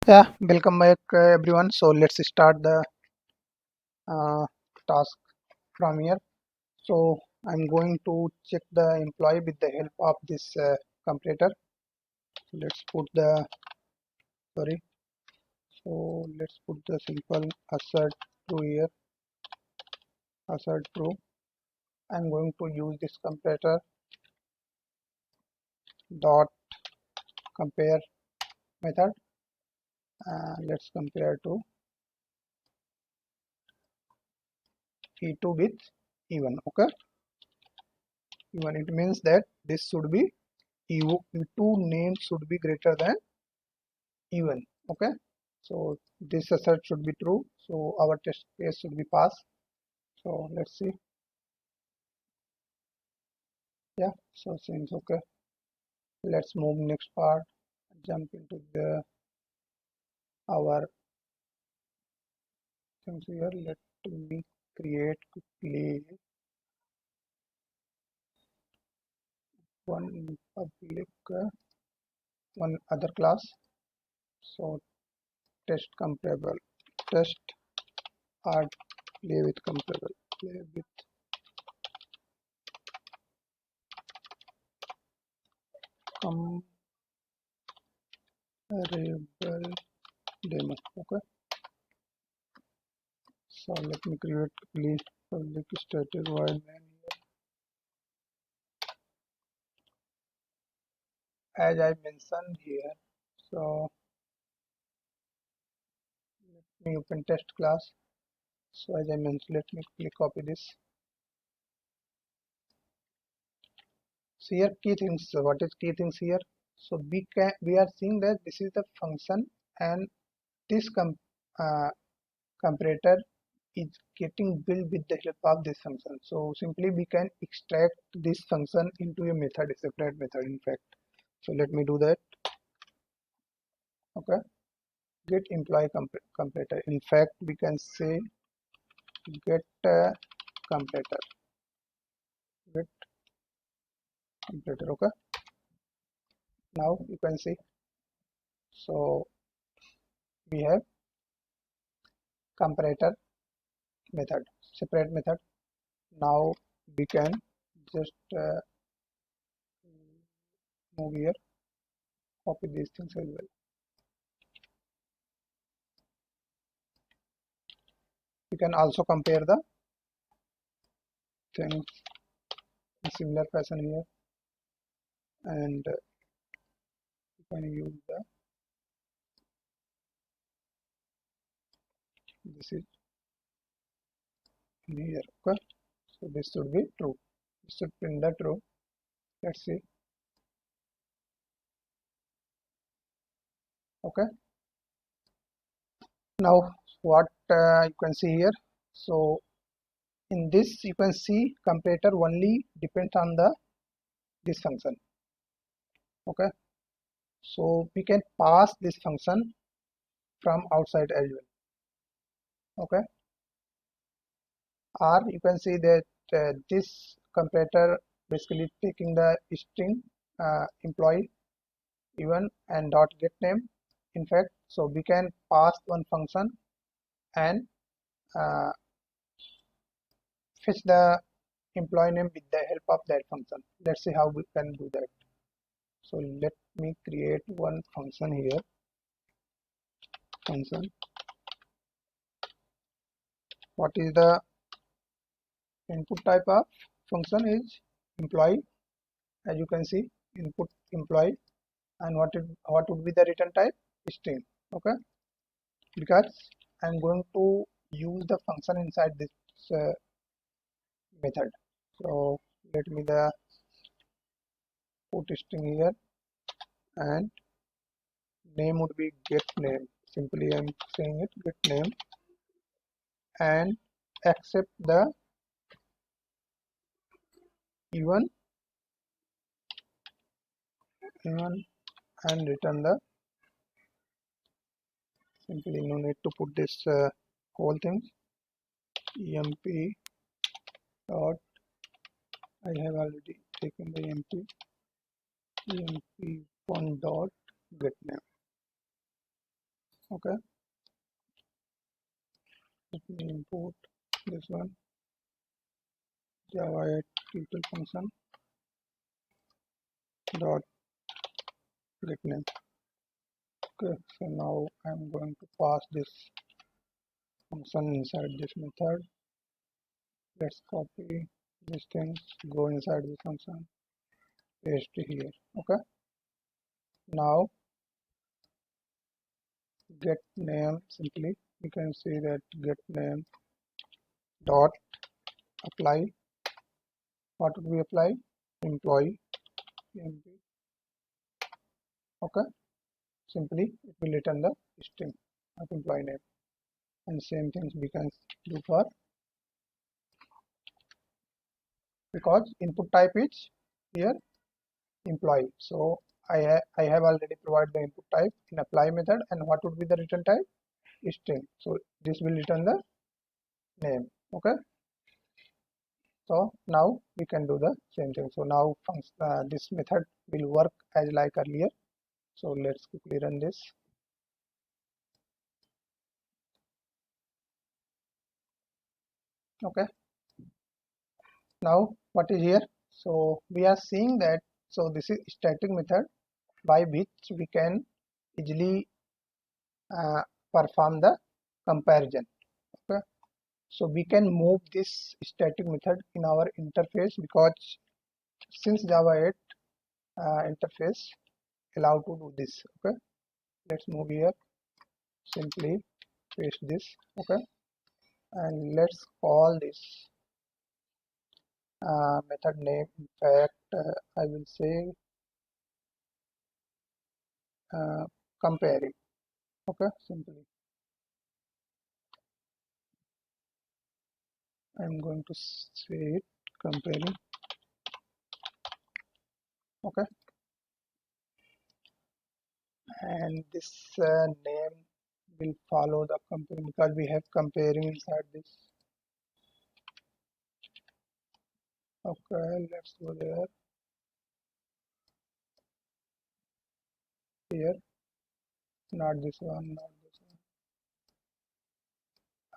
Yeah, welcome back everyone. So let's start the uh, task from here. So I'm going to check the employee with the help of this comparator. Let's put the sorry. So let's put the simple assert true here. Assert true. I'm going to use this comparator dot compare method. Let's compare to E2 with E1. Okay, E1. It means that this should be E2 name should be greater than even. Okay, so this assert should be true, so our test case should be passed. So let's see. Yeah, so seems okay. Let's move next part, jump into the our things here. Let me create quickly one public one other class. So test comparable, test add play with comparable, play with comparable demo. Okay, so let me create quickly public static void main, as I mentioned here. So let me open test class. So as I mentioned, let me quickly copy this. So here key things. So what is key things here? So we are seeing that this is the function, and this comparator is getting built with the help of this function. So simply we can extract this function into a method, a separate method in fact. So let me do that. Okay, get employee comparator. In fact, we can say get comparator. Get comparator. Okay, now you can see. So we have comparator method, separate method. Now we can just move here, copy these things as well. We can also compare the things in similar fashion here, and you can use the this is in here. Okay, so this should be true. This should print the true. Let's see. Okay, now what you can see here. So in this you can see comparator only depends on the this function. Okay, so we can pass this function from outside as well. Okay, or you can see that this comparator basically taking the string employee even and dot get name. In fact, so we can pass one function and uh, fetch the employee name with the help of that function. Let's see how we can do that. So let me create one function here. Function. What is the input type of function is employee. As you can see, input employee, and what would be the return type? String. Okay, because I'm going to use the function inside this method. So let me the put string here, and name would be get name. Simply I'm saying it get name, and accept the even and return the simply no need to put this whole thing emp dot I have already taken the emp one dot get name. Okay, let me import this one, Java-8 people function dot get name. Okay, so now I'm going to pass this function inside this method. Let's copy these things, go inside this function, paste here. Okay, now get name, simply you can see that get name dot apply. What would we apply? Employee emp. Okay, simply it will return the string of employee name, and same things we can do for, because input type is here employee. So I have already provided the input type in apply method, and what would be the return type? String. So this will return the name. Okay, so now we can do the same thing. So now this method will work as like earlier. So let's quickly run this. Okay, now what is here? So we are seeing that, so this is static method by which we can easily uh, perform the comparison. Okay, so we can move this static method in our interface, because since Java 8 interface allow to do this. Okay, let's move here, simply paste this. Okay, and let's call this method name, in fact I will say comparing. Okay, simply I'm going to say it comparing. Okay, and this name will follow the comparing, because we have comparing inside this. Okay, let's go there, here, not this one, not this one.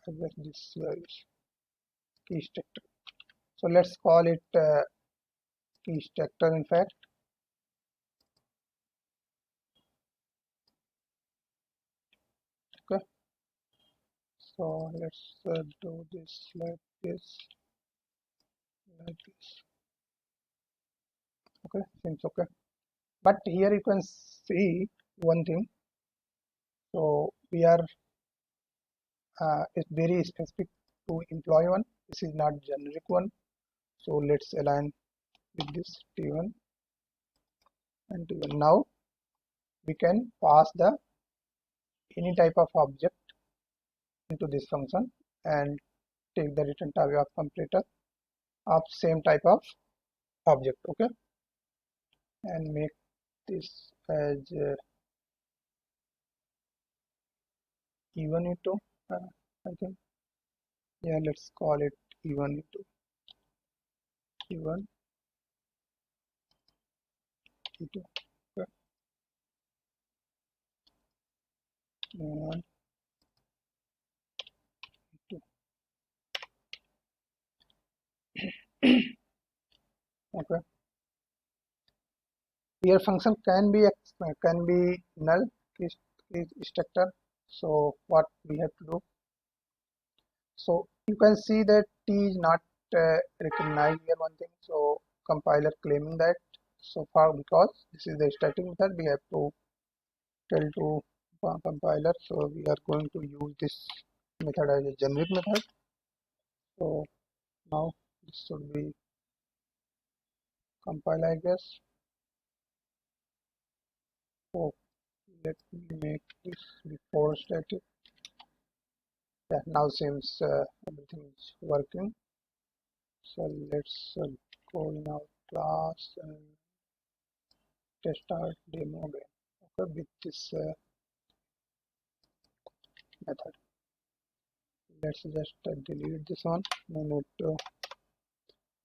I guess this is key structure. So let's call it key structure, in fact. Okay, so let's do this like this, like this. Okay, seems okay, but here you can see one thing. So we are it's very specific to employee one. This is not generic one. So let's align with this T1 and T1. Now we can pass the any type of object into this function and take the return type of comparator of same type of object. Okay, and make this as E1 into I think, yeah, let's call it E1 into E1 E2. Okay, E1 E2. Okay, here function can be null is structure. So what we have to do? So you can see that T is not recognized here, one thing. So compiler claiming that so far, because this is the static method, we have to tell to compiler. So we are going to use this method as a generic method. So now this should be compile, I guess. So let me make this before static. Yeah, now seems everything is working. So let's go in our class and test our demo again. Okay, with this method. Let's just delete this one. No need to.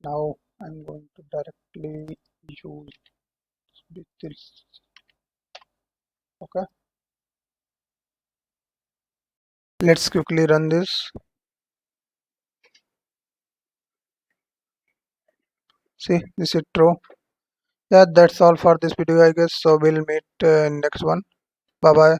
Now I'm going to directly use this. Okay, Let's quickly run this. See, this is true. Yeah, that's all for this video, I guess. So we'll meet in next one. Bye bye.